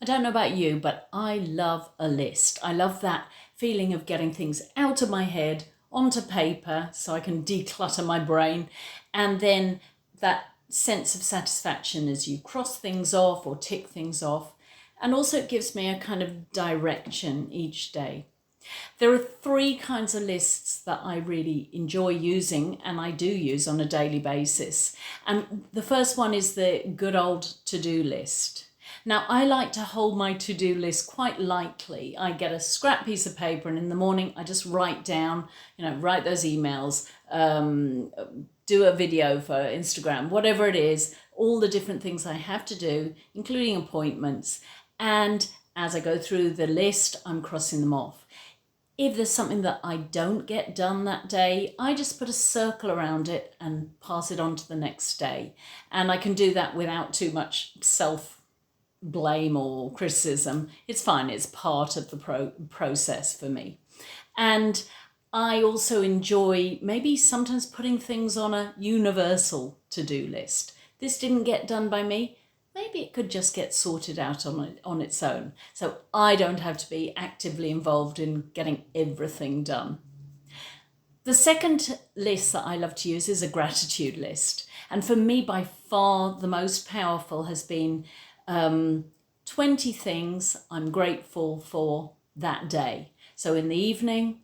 I don't know about you, but I love a list. I love that feeling of getting things out of my head onto paper so I can declutter my brain, and then that sense of satisfaction as you cross things off or tick things off. And also it gives me a kind of direction each day. There are three kinds of lists that I really enjoy using and I do use on a daily basis. And the first one is the good old to-do list. Now, I like to hold my to-do list quite lightly. I get a scrap piece of paper and in the morning I just write down, write those emails, do a video for Instagram, whatever it is, all the different things I have to do, including appointments. And as I go through the list, I'm crossing them off. If there's something that I don't get done that day, I just put a circle around it and pass it on to the next day. And I can do that without too much self-blame or criticism. It's fine, it's part of the process for me. And I also enjoy maybe sometimes putting things on a universal to-do list. This didn't get done by me. Maybe it could just get sorted out on its own. So I don't have to be actively involved in getting everything done. The second list that I love to use is a gratitude list. And for me, by far, the most powerful has been 20 things I'm grateful for that day. So in the evening,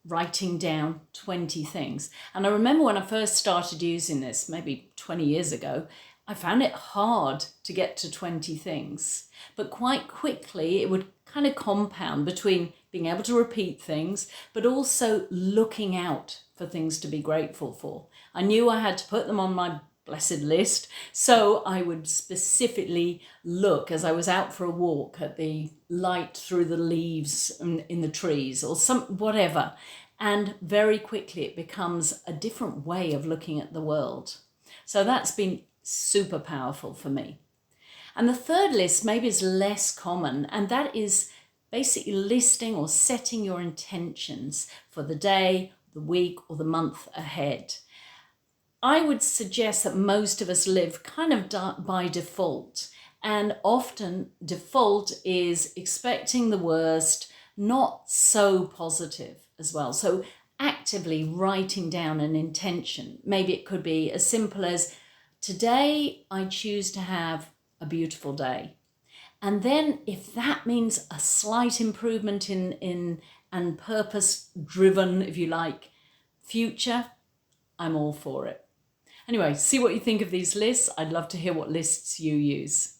writing down 20 things. And I remember when I first started using this, maybe 20 years ago, I found it hard to get to 20 things, but quite quickly it would kind of compound between being able to repeat things, but also looking out for things to be grateful for. I knew I had to put them on my blessed list, so I would specifically look as I was out for a walk at the light through the leaves in the trees or whatever, and very quickly it becomes a different way of looking at the world. So that's been super powerful for me. And the third list maybe is less common, and that is basically listing or setting your intentions for the day, the week, or the month ahead. I would suggest that most of us live kind of by default, and often default is expecting the worst, not so positive as well. So actively writing down an intention. Maybe it could be as simple as, today I choose to have a beautiful day. And then if that means a slight improvement in and purpose driven, if you like, future, I'm all for it. Anyway, see what you think of these lists. I'd love to hear what lists you use.